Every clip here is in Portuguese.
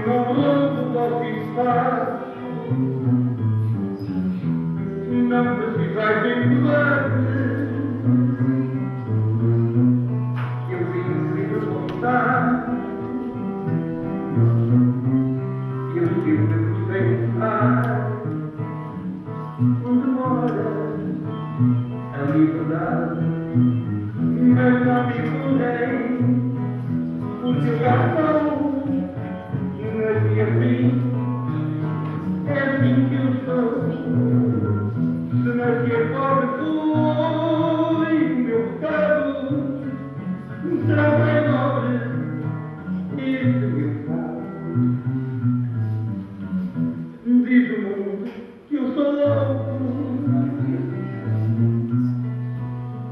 não louco posso estar, não precisais de mudar. Eu vim livre contar, eu sempre gostei de estar onde mora a liberdade, mas não me mudei, porque eu já estou nasci assim, é assim que eu sou. Se nasci pobre foi o meu pecado, será bem nobre este meu fado. Diz o mundo que eu sou louco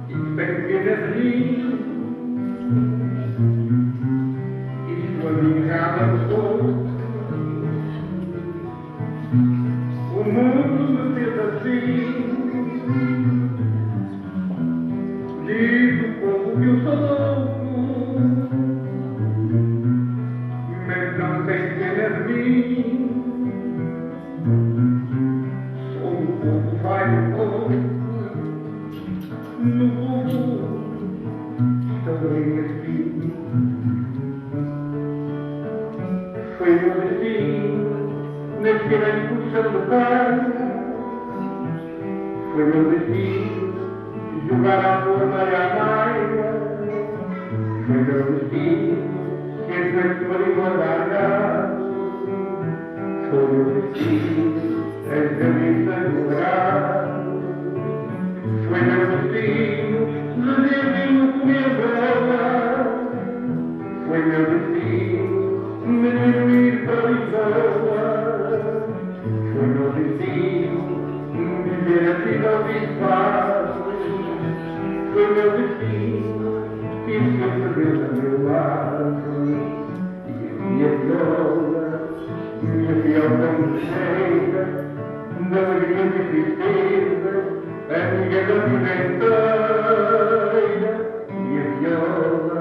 e que tenho pena de mim, e sua amiga não sou. O mundo me fez assim, diz o povo que eu sou louco, mas não tem pena de mim. Sou o povo, vai o povo, no povo também assim. Foi meu destino nascer em função do pai, foi meu destino jogar a forma e a maia, foi meu destino ser feito para igualdade, foi meu destino as cabeças do brado, foi meu destino desertinho comer bola, foi meu destino menino ir para Lisboa, foi meu destino viver assim ao espaço, foi meu destino que sempre Deus a meu lado. E a minha viola como cheia de alegria e tristeza, amiga da vida inteira. Minha viola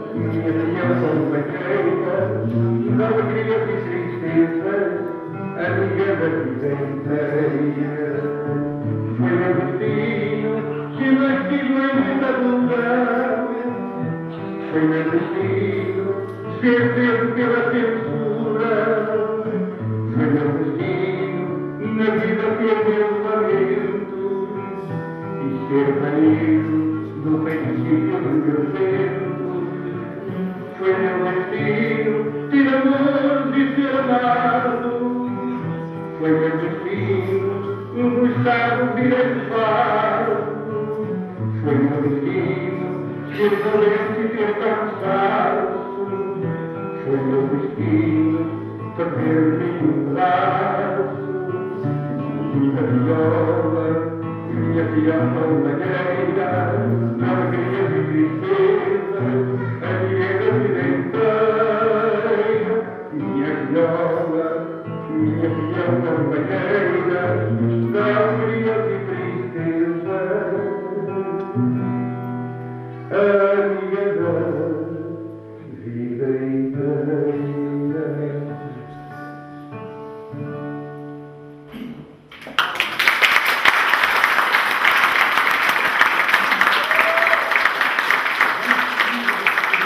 como cheia de alegria e tristeza, amiga da vida inteira. Foi meu destino que nascido em ditadura, foi meu destino ser preso pela censura, foi meu destino na vida perder o lamento e ser marido do princípio do meu tempo. Foi meu destino ter amor e ser amado, foi meu destino gostar do direito fado, foi meu destino ser valente e ter cansado, foi meu destino perder o pedaço. Minha viola maneira, não queria de tristeza, a minha vida inteira. Minha viola maneira, não queria de tristeza, a minha vida inteira.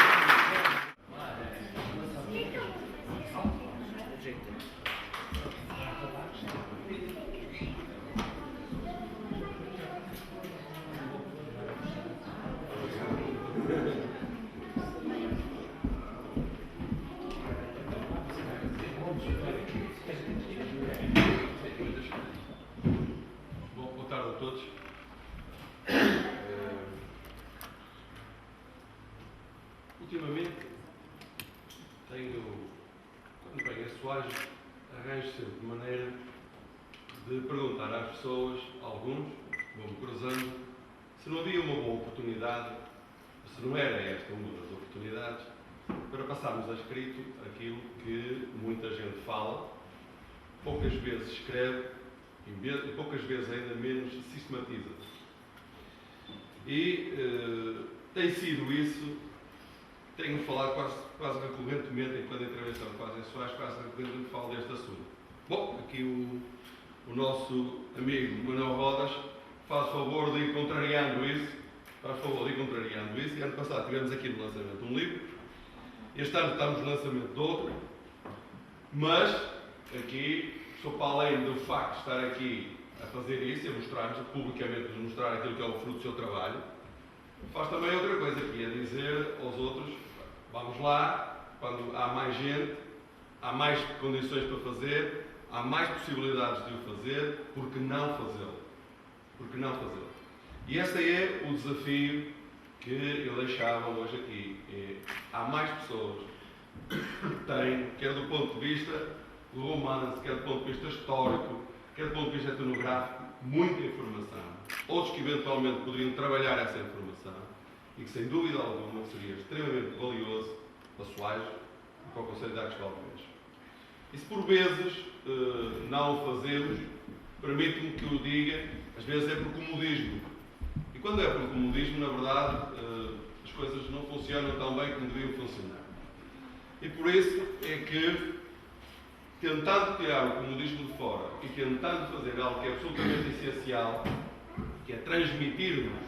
Boa tarde a todos. Ultimamente tenho, quando venho a Soares, arranjo sempre maneira de perguntar às pessoas, alguns, vou-me cruzando, se não havia uma boa oportunidade, se não era esta uma das oportunidades, para passarmos a escrito aquilo que muita gente fala, poucas vezes escreve e poucas vezes ainda menos sistematiza. E tem sido isso, tenho falado quase recorrentemente frequentemente, enquanto a intervenção que fazem Soares, quase frequentemente falo deste assunto. Bom, aqui o nosso amigo Manuel Rodas faz favor de ir contrariando isso, e ano passado tivemos aqui no lançamento de um livro, este ano estamos no lançamento de outro, mas aqui, só para além do facto de estar aqui a fazer isso, a mostrar-nos, publicamente mostrar aquilo que é o fruto do seu trabalho, faz também outra coisa, que é dizer aos outros, vamos lá, quando há mais gente, há mais condições para fazer, há mais possibilidades de o fazer, por que não fazê-lo? Por que não fazê-lo? E esse é o desafio que eu deixava hoje aqui. Há mais pessoas que têm, quer do ponto de vista romance, quer do ponto de vista histórico, quer do ponto de vista etnográfico, muita informação. Outros que eventualmente poderiam trabalhar essa informação e que, sem dúvida alguma, seria extremamente valioso para Soares e para o Conselho de Arcos de Valdevez. E se por vezes não o fazemos, permite-me que o diga, às vezes é por comodismo. E quando é por comodismo, na verdade, as coisas não funcionam tão bem como deviam funcionar. E por isso é que, tentando tirar o comodismo de fora e tentando fazer algo que é absolutamente essencial, que é transmitirmos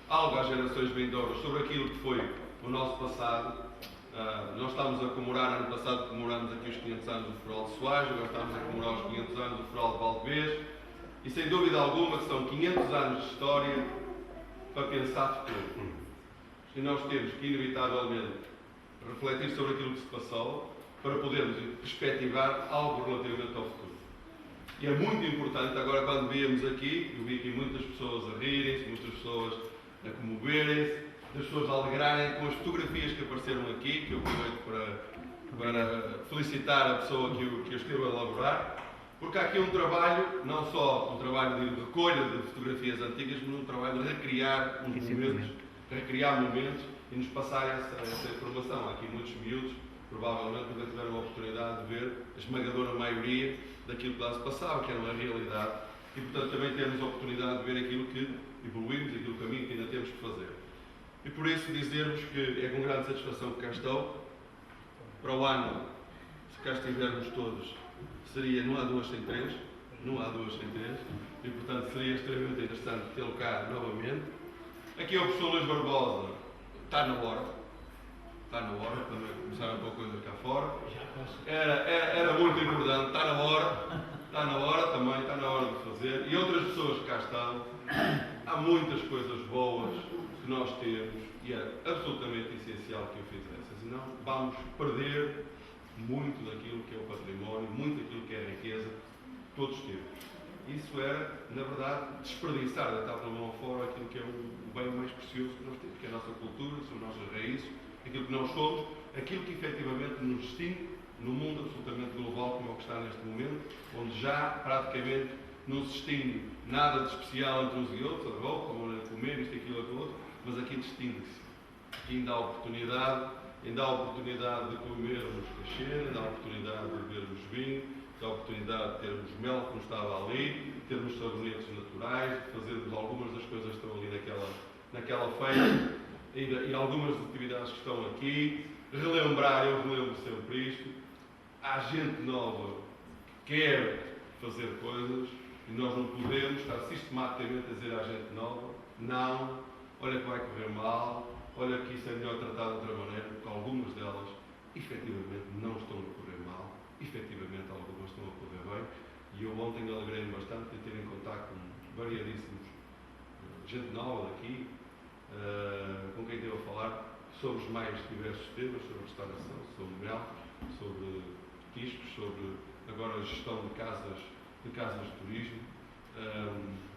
algo às gerações vindouras sobre aquilo que foi o nosso passado. Nós estamos a comemorar, ano passado comemoramos aqui os 500 anos do Foral de Soares, agora estamos a comemorar os 500 anos do Foral de Valdevez, e sem dúvida alguma que são 500 anos de história para pensar futuro. E nós temos que, inevitavelmente, refletir sobre aquilo que se passou, para podermos perspectivar algo relativamente ao futuro. E é muito importante, agora quando víamos aqui, eu vi aqui muitas pessoas a rirem-se, muitas pessoas a comoverem-se, as pessoas a alegrarem com as fotografias que apareceram aqui, que eu aproveito para felicitar a pessoa que eu esteve a elaborar, porque há aqui um trabalho, não só um trabalho de recolha de fotografias antigas, mas um trabalho de recriar momentos e nos passar essa informação. Há aqui muitos miúdos, provavelmente nunca tiveram a oportunidade de ver a esmagadora maioria daquilo que lá se passava, que era uma realidade, e portanto também temos a oportunidade de ver aquilo que evoluímos, aquilo que caminho que ainda temos que fazer. E por isso dizer-vos que é com grande satisfação que cá estou. Para o ano, se cá estivermos todos, não há duas sem três, e portanto seria extremamente interessante tê-lo cá novamente. Aqui é o professor Luís Barbosa, está na hora também começar a pôr coisas cá fora. Era muito importante, está na hora também, está na hora de fazer. E outras pessoas que cá estão, há muitas coisas boas que nós temos e é absolutamente essencial que o fizesse, senão vamos perder muito daquilo que é o património, muito daquilo que é a riqueza que todos temos. Isso era, na verdade, desperdiçar, deitar pela mão fora aquilo que é o bem mais precioso que nós temos, que é a nossa cultura, são as nossas raízes, aquilo que nós somos, aquilo que efetivamente nos distingue no mundo absolutamente global como é o que está neste momento, onde já praticamente não se distingue nada de especial entre uns e outros, a roupa, a maneira de comer, isto, aquilo, aquilo outro, mas aqui distingue-se. Aqui ainda há oportunidade de comermos caixeira, ainda há oportunidade de bebermos vinho, ainda há oportunidade de termos mel, como estava ali, de termos sabonetes naturais, de fazermos algumas das coisas que estão ali naquela feira, e algumas atividades que estão aqui, relembrar, eu relembro sempre isto, há gente nova que quer fazer coisas e nós não podemos estar sistematicamente a dizer à gente nova, não, olha que vai correr mal, olha que isso é melhor tratado de outra maneira, porque algumas delas efetivamente não estão a correr mal, efetivamente algumas estão a correr bem, e eu ontem alegrei-me bastante de ter em contato com variadíssimos gente nova daqui, com quem estive a falar sobre os mais diversos temas, sobre restauração, sobre mel, sobre petiscos, sobre agora a gestão de casas de turismo.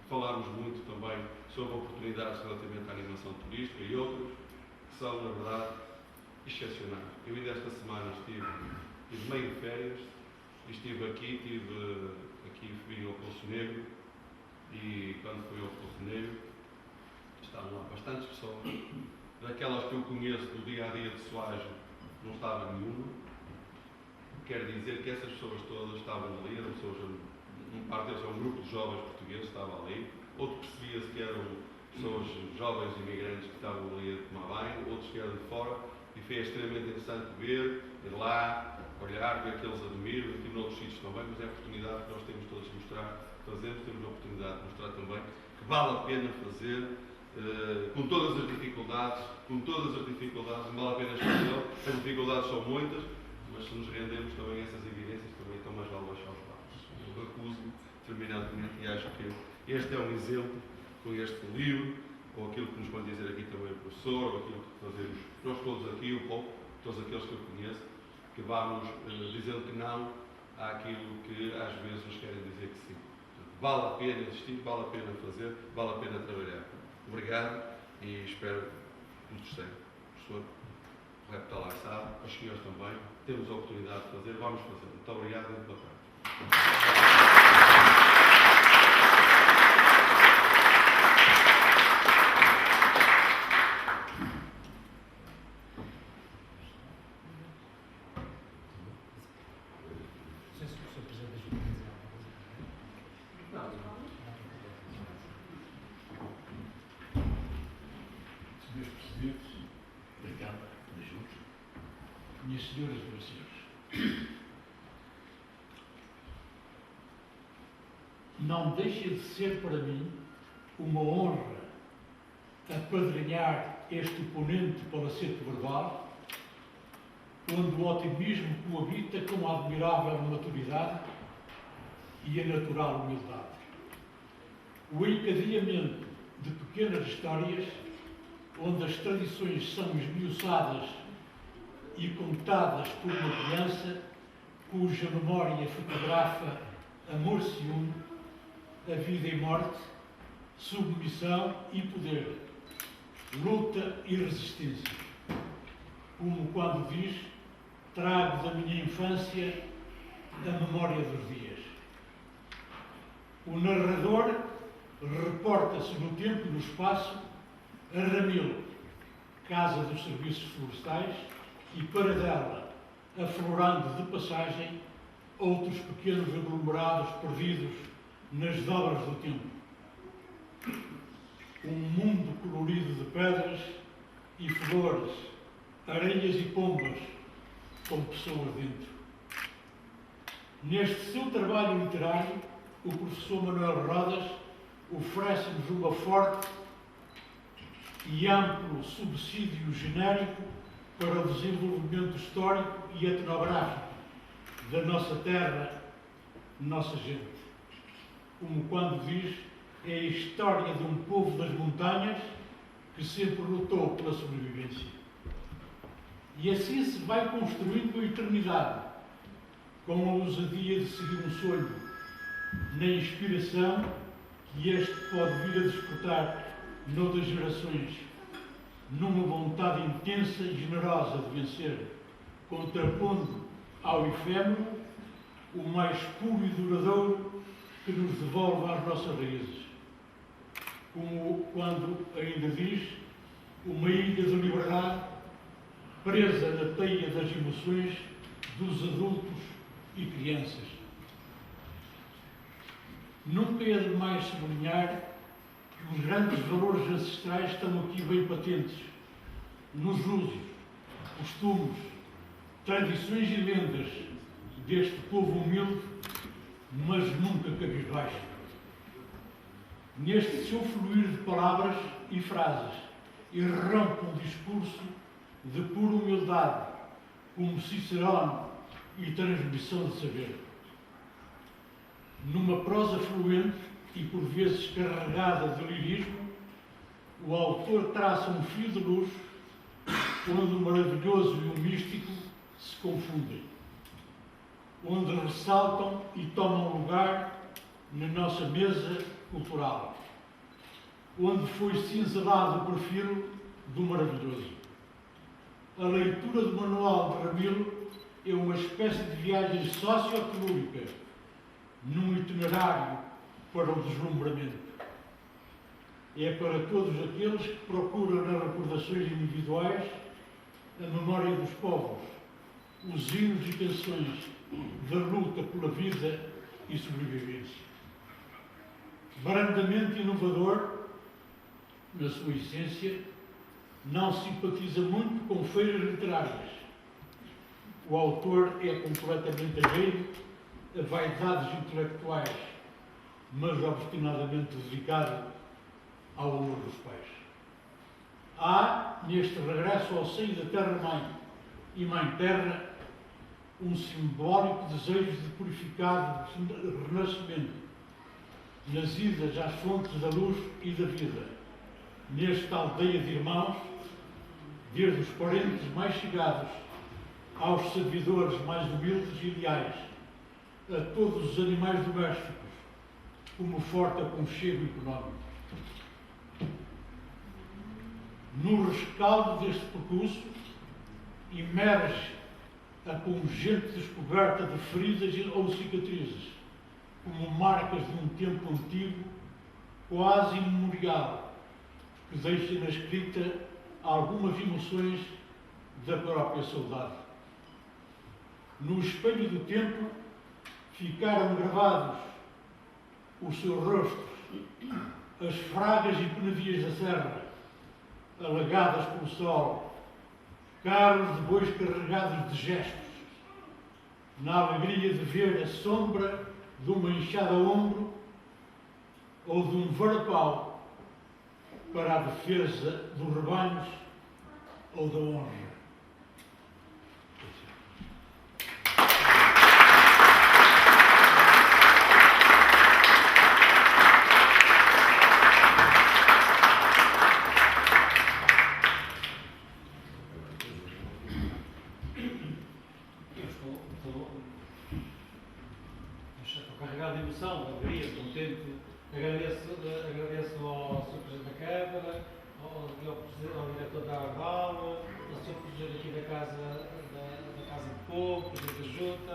Falámos muito também sobre oportunidades relativamente à animação turística e outros que são, na verdade, excepcionais. Eu ainda esta semana estive meio de férias e estive aqui, fui ao Poço Negro, e quando fui ao Poço Negro estavam lá bastantes pessoas, daquelas que eu conheço do dia-a-dia de Soares não estava nenhuma. Quer dizer que essas pessoas todas estavam ali, eram pessoas, parte deles é um grupo de jovens portugueses que estava ali, outro percebia-se que eram pessoas jovens imigrantes que estavam ali a tomar banho, outros que eram de fora, e E foi extremamente interessante ver, ir lá, olhar, ver que eles admiram, e noutros sítios também, mas é a oportunidade que nós temos todos de mostrar, fazemos, temos a oportunidade de mostrar também que vale a pena fazer, com todas as dificuldades, não vale a pena esquecer, as dificuldades são muitas, mas se nos rendemos também a essas evidências, também então mais vale baixar os passos. Eu recuso terminantemente e acho que este é um exemplo, com este livro, ou aquilo que nos pode dizer aqui também o professor, ou aquilo que fazemos nós todos aqui, um pouco, todos aqueles que eu conheço, que vamos dizendo que não àquilo que às vezes nos querem dizer que sim. Vale a pena existir, vale a pena fazer, vale a pena trabalhar. Obrigado e espero que nos gostem. Professor, o rep está lá, sabe, os senhores também, temos a oportunidade de fazer, vamos fazer. Muito obrigado e muito boa tarde. Senhores Presidentes da Câmara, da Junta, minhas senhoras e meus senhores, não deixa de ser para mim uma honra apadrinhar este ponente palacete verbal, onde o otimismo coabita com a admirável maturidade e a natural humildade. O encadeamento de pequenas histórias, onde as tradições são esmiuçadas e contadas por uma criança cuja memória fotografa amor ciúme, a vida e morte, submissão e poder, luta e resistência. Como quando diz, trago da minha infância a memória dos dias. O narrador reporta-se no tempo e no espaço a Ramilo, Casa dos Serviços Florestais, e para dela, aflorando de passagem, outros pequenos aglomerados perdidos nas dobras do tempo. Um mundo colorido de pedras e flores, areias e pombas, com pessoas dentro. Neste seu trabalho literário, o professor Manuel Rodas oferece-nos uma forte e amplo subsídio genérico para o desenvolvimento histórico e etnográfico da nossa terra, nossa gente. Como quando diz, é a história de um povo das montanhas que sempre lutou pela sobrevivência. E assim se vai construindo a eternidade, com a ousadia de seguir um sonho, na inspiração que este pode vir a despertar noutras gerações, numa vontade intensa e generosa de vencer, contrapondo ao efêmero o mais puro e duradouro que nos devolve às nossas raízes. Como quando ainda diz, uma ilha de liberdade presa na teia das emoções dos adultos e crianças. Nunca é demais sublinhar que os grandes valores ancestrais estão aqui bem patentes, nos usos, costumes, tradições e lendas deste povo humilde, mas nunca cabisbaixo. Neste seu fluir de palavras e frases, irrompe um discurso de pura humildade, como Cicerone e transmissão de saber. Numa prosa fluente e por vezes carregada de lirismo, o autor traça um fio de luz onde o maravilhoso e o místico se confundem, onde ressaltam e tomam lugar na nossa mesa cultural, onde foi cinzelado o perfil do maravilhoso. A leitura do Manual de Ramilo é uma espécie de viagem sociotelúrica num itinerário para o deslumbramento. É para todos aqueles que procuram nas recordações individuais a memória dos povos, os hinos e canções da luta pela vida e sobrevivência. Brandamente inovador, na sua essência, não simpatiza muito com feiras literárias. O autor é completamente alheio a vaidades intelectuais, mas obstinadamente dedicado ao amor dos pais. Há, neste regresso ao seio da terra-mãe e mãe-terra, um simbólico desejo de purificado renascimento, nas idas às fontes da luz e da vida, nesta aldeia de irmãos, desde os parentes mais chegados aos servidores mais humildes e leais, a todos os animais domésticos, como forte aconchego económico. No rescaldo deste percurso, emerge a pungente descoberta de feridas ou cicatrizes, como marcas de um tempo antigo, quase imemorial, que deixa na escrita algumas emoções da própria saudade. No espelho do tempo ficaram gravados os seus rostos, as fragas e penadias da serra, alagadas pelo sol, carros de bois carregados de gestos, na alegria de ver a sombra de uma enxada ao ombro ou de um varapau para a defesa dos rebanhos ou da honra. Carregado de emoção, de alegria, contente. Agradeço ao Sr. Presidente da Câmara, ao Diretor da Arval, ao Sr. Presidente aqui da Casa de Povo, Presidente da Junta,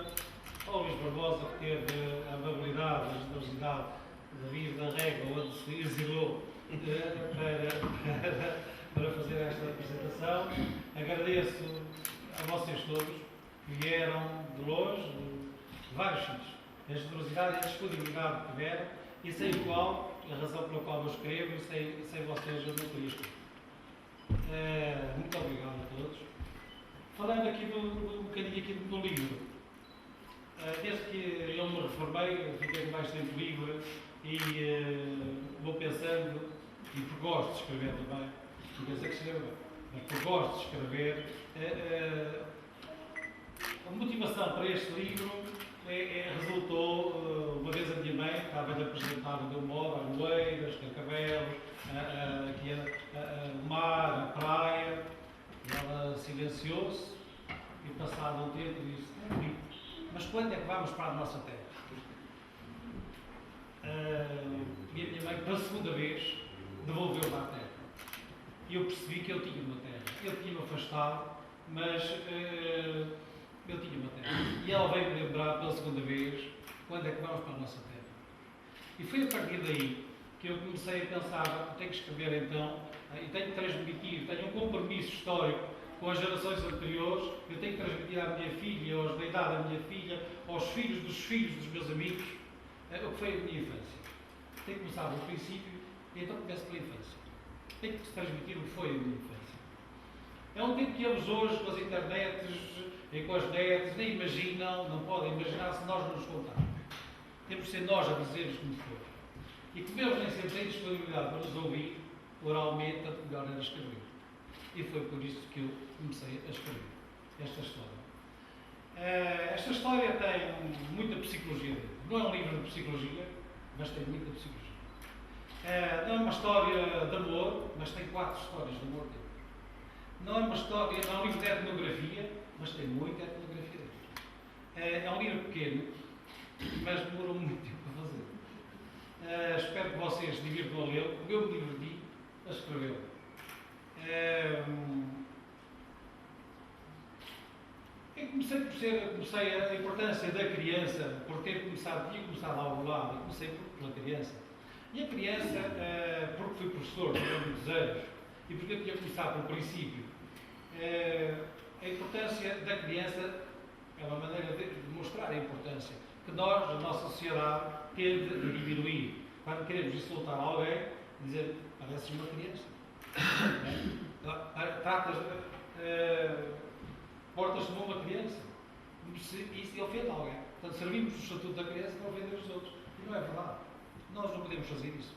ao Luís Barbosa, que teve a amabilidade, a generosidade de vir da Régua, onde se exilou para fazer esta apresentação. Agradeço a vocês todos que vieram de longe, de vários sítios. A generosidade e a disponibilidade que tiveram e sem o qual, a razão pela qual eu escrevo, e sem vocês eu não teria escrito. Muito obrigado a todos. Falando aqui um bocadinho aqui do livro, desde que eu me reformei, fiquei mais tempo livre e vou pensando, e porque gosto de escrever também, não penso que escrevo bem, mas porque gosto de escrever, a motivação para este livro resultou, uma vez a minha mãe estava-lhe a apresentar onde eu moro, as Oeiras, Carcavelos, aqui o mar, a praia, e ela silenciou-se e passado um tempo disse, mas quando é que vamos para a nossa terra? E a minha mãe, pela segunda vez, devolveu-me à terra. E eu percebi que eu tinha uma terra. Eu tinha-me afastado, mas eu tinha uma terra. E ela veio-me lembrar pela segunda vez quando é que vamos para a nossa terra. E foi a partir daí que eu comecei a pensar, tenho que escrever então, e tenho que transmitir, tenho um compromisso histórico com as gerações anteriores, eu tenho que transmitir à minha filha, aos da idade da minha filha, aos filhos dos meus amigos, o que foi a minha infância. Tenho que começar do princípio, e então começo pela infância. Tenho que transmitir o que foi a minha infância. É um tempo que eles hoje, com as internets e com as nets, nem imaginam, não podem imaginar se nós não nos contarmos. Temos de ser nós a dizer-nos como foi. E como eles nem sempre têm disponibilidade para nos ouvir, oralmente, tanto melhor era escrever. E foi por isso que eu comecei a escrever esta história. Esta história tem muita psicologia dentro. Não é um livro de psicologia, mas tem muita psicologia. Não é uma história de amor, mas tem 4 histórias de amor dentro. Não é uma história, não é um livro de etnografia, mas tem muita etnografia dentro. É um livro pequeno, mas demorou muito tempo a fazer. Espero que vocês se divirtam a lê-lo, como eu me diverti a escrevê-lo. Eu comecei a importância da criança, por ter tinha começado ao lado, e comecei pela criança. E a criança, porque fui professor durante muitos anos, e porque eu tinha começado pelo princípio, a importância da criança é uma maneira de mostrar a importância que nós, a nossa sociedade, tende a diminuir. Quando queremos insultar alguém, dizer, pareces uma criança. tratas, portas como uma criança. Isso ofende alguém. Portanto, servimos o estatuto da criança para ofender os outros. E não é verdade. Nós não podemos fazer isso.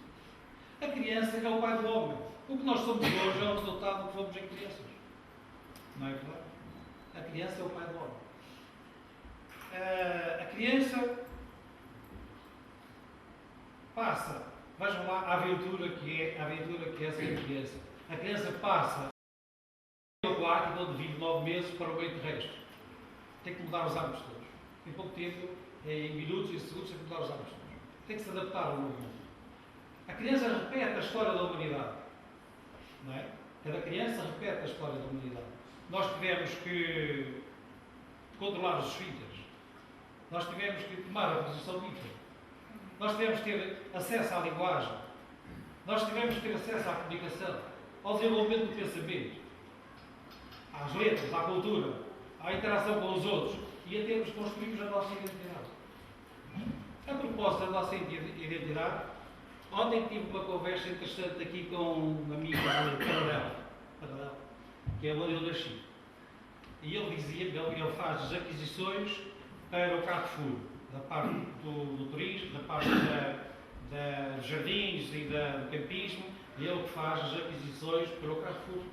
A criança é o pai do homem. O que nós somos hoje é o resultado do que fomos em crianças. Não é verdade? A criança é o pai do homem. A criança passa, vejam lá a aventura que é ser criança. A criança passa do quarto onde vive 9 meses para o meio terrestre. Tem que mudar os hábitos todos. Em pouco tempo, em minutos e segundos, tem que mudar os hábitos todos. Tem que se adaptar ao novo mundo. A criança repete a história da humanidade. Não é? Cada criança repete a história da humanidade. Nós tivemos que controlar os esfíncteres. Nós tivemos que tomar a posição líquida. Nós tivemos que ter acesso à linguagem. Nós tivemos que ter acesso à comunicação, ao desenvolvimento do pensamento, às letras, à cultura, à interação com os outros e a termos construímos a nossa identidade. A propósito da nossa identidade, ontem tive uma conversa interessante aqui com um amigo Paralelo, que é onde eu nasci. E ele dizia-me, ele faz as aquisições para o Carrefour, da parte do turismo, da parte dos jardins e do campismo, e ele que faz as aquisições para o Carrefour.